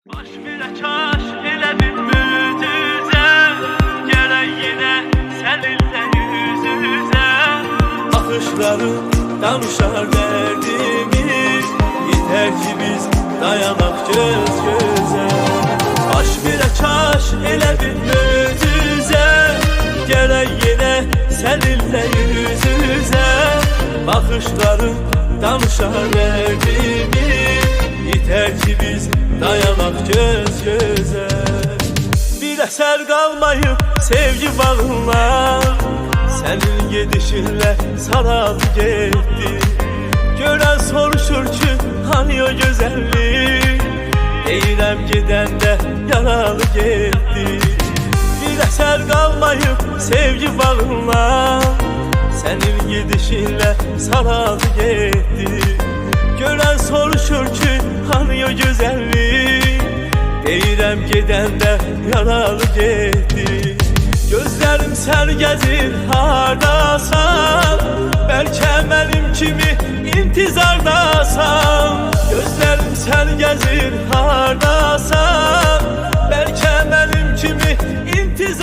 Baş verə kaş elə bir möcüzə, gərək yenə səninlə yüz-üzə. Baxışların danışar dərdimiz, yetər ki biz dayanaq göz-gözə. Baş verə kaş elə bir möcüzə, gərək yenə səninlə yüz-üzə. Baxışların danışar dərdimiz, yetər ki biz dayanaq göz-gözə. Bir əsər qalmayıb sevgi bağınlar, sənin gedişinlə saraldı getdi. Görən soruşur ki hani o gözəllik, deyirəm gedəndə yaralı getdi. Bir əsər qalmayıb sevgi bağınlar, sənin gedişinlə saraldı getdi. Görən soruşur ki hani o gözəllik, deyirəm gedəndə yaralı getdi. Gözlərim sən gəzir hardasan, bəlkə mənim kimi intizardasan. Gözlərim sən gəzir hardasan, bəlkə mənim kimi intizar